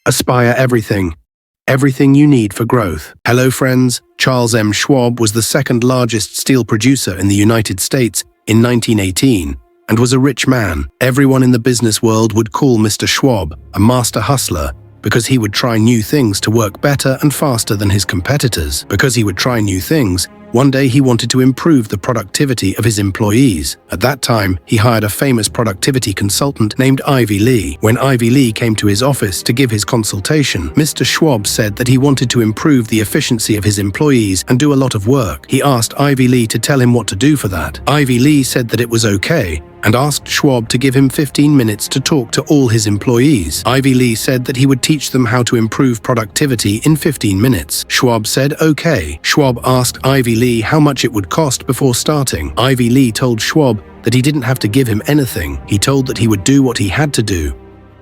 Aspire everything. Everything you need for growth. Hello friends, Charles M. Schwab was the second largest steel producer in the United States in 1918 and was a rich man. Everyone in the business world would call Mr. Schwab a master hustler because he would try new things to work better and faster than his competitors. Because he would try new things, one day he wanted to improve the productivity of his employees. At that time, he hired a famous productivity consultant named Ivy Lee. When Ivy Lee came to his office to give his consultation, Mr. Schwab said that he wanted to improve the efficiency of his employees and do a lot of work. He asked Ivy Lee to tell him what to do for that. Ivy Lee said that it was okay and asked Schwab to give him 15 minutes to talk to all his employees. Ivy Lee said that he would teach them how to improve productivity in 15 minutes. Schwab said okay. Schwab asked Ivy Lee how much it would cost before starting. Ivy Lee told Schwab that he didn't have to give him anything. He told that he would do what he had to do.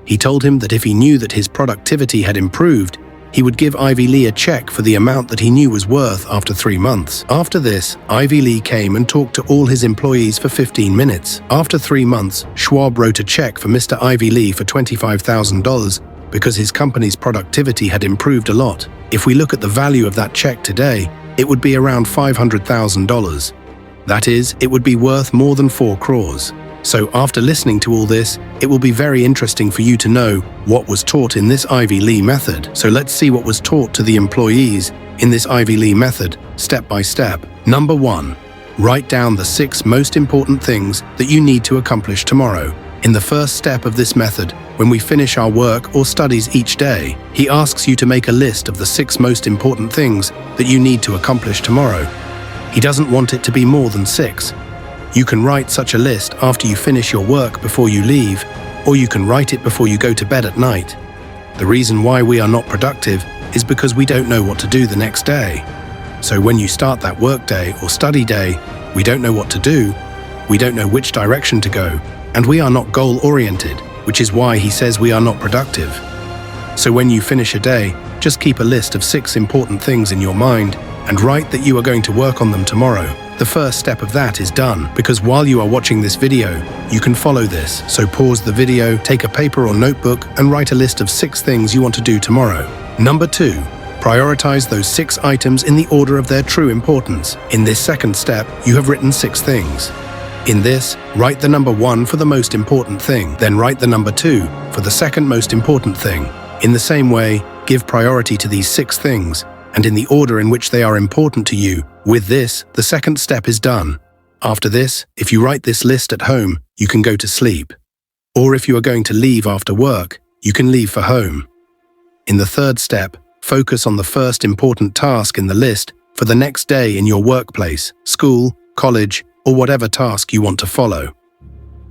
He told him that if he knew that his productivity had improved, he would give Ivy Lee a check for the amount that he knew was worth after 3 months. After this, Ivy Lee came and talked to all his employees for 15 minutes. After 3 months, Schwab wrote a check for Mr. Ivy Lee for $25,000 because his company's productivity had improved a lot. If we look at the value of that check today, it would be around $500,000. That is, it would be worth more than 4 crores. So after listening to all this, it will be very interesting for you to know what was taught in this Ivy Lee method. So let's see what was taught to the employees in this Ivy Lee method, step by step. Number 1. Write down the 6 most important things that you need to accomplish tomorrow. In the first step of this method, when we finish our work or studies each day, he asks you to make a list of the 6 most important things that you need to accomplish tomorrow. He doesn't want it to be more than 6. You can write such a list after you finish your work before you leave, or you can write it before you go to bed at night. The reason why we are not productive is because we don't know what to do the next day. So when you start that work day or study day, we don't know what to do, we don't know which direction to go, and we are not goal-oriented, which is why he says we are not productive. So when you finish a day, just keep a list of 6 important things in your mind and write that you are going to work on them tomorrow. The first step of that is done, because while you are watching this video, you can follow this. So pause the video, take a paper or notebook, and write a list of 6 things you want to do tomorrow. Number 2. Prioritize those 6 items in the order of their true importance. In this second step, you have written 6 things. In this, write the number 1 for the most important thing, then write the number 2 for the second most important thing. In the same way, give priority to these 6 things, and in the order in which they are important to you. With this, the second step is done. After this, if you write this list at home, you can go to sleep. Or if you are going to leave after work, you can leave for home. In the third step, focus on the first important task in the list for the next day in your workplace, school, college, or whatever task you want to follow.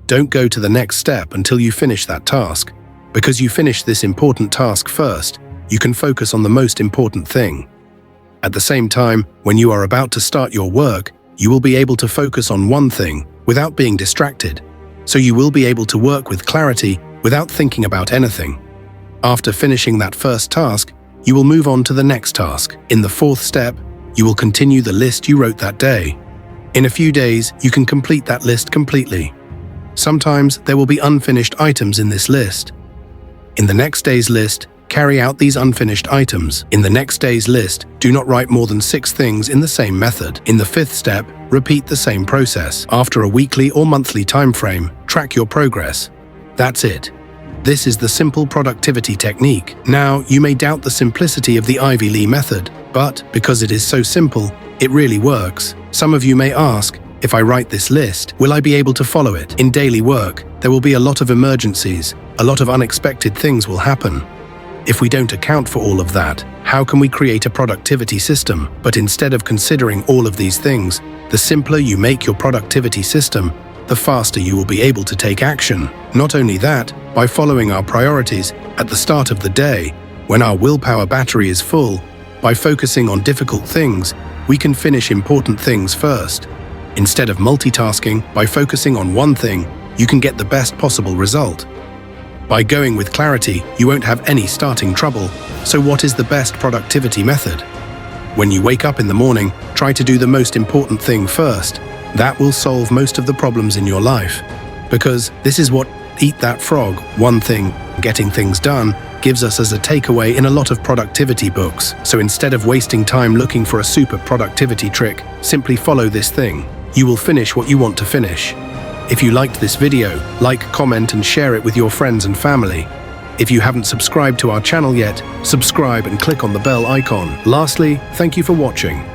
Don't go to the next step until you finish that task. Because you finish this important task first, you can focus on the most important thing. At the same time, when you are about to start your work, you will be able to focus on one thing without being distracted, so you will be able to work with clarity without thinking about anything. After finishing that first task, you will move on to the next task. In the fourth step, you will continue the list you wrote that day. In a few days, you can complete that list completely. Sometimes there will be unfinished items in this list. In the next day's list, carry out these unfinished items. In the next day's list, do not write more than 6 things in the same method. In the 5th step, repeat the same process. After a weekly or monthly time frame, track your progress. That's it. This is the simple productivity technique. Now, you may doubt the simplicity of the Ivy Lee method, but because it is so simple, it really works. Some of you may ask, if I write this list, will I be able to follow it? In daily work, there will be a lot of emergencies, a lot of unexpected things will happen. If we don't account for all of that, how can we create a productivity system? But instead of considering all of these things, the simpler you make your productivity system, the faster you will be able to take action. Not only that, by following our priorities at the start of the day, when our willpower battery is full, by focusing on difficult things, we can finish important things first. Instead of multitasking, by focusing on one thing, you can get the best possible result. By going with clarity, you won't have any starting trouble. So what is the best productivity method? When you wake up in the morning, try to do the most important thing first. That will solve most of the problems in your life. Because this is what Eat that frog, one thing, getting things done, gives us as a takeaway in a lot of productivity books. So instead of wasting time looking for a super productivity trick, simply follow this thing. You will finish what you want to finish. If you liked this video, like, comment and share it with your friends and family. If you haven't subscribed to our channel yet, subscribe and click on the bell icon. Lastly, thank you for watching.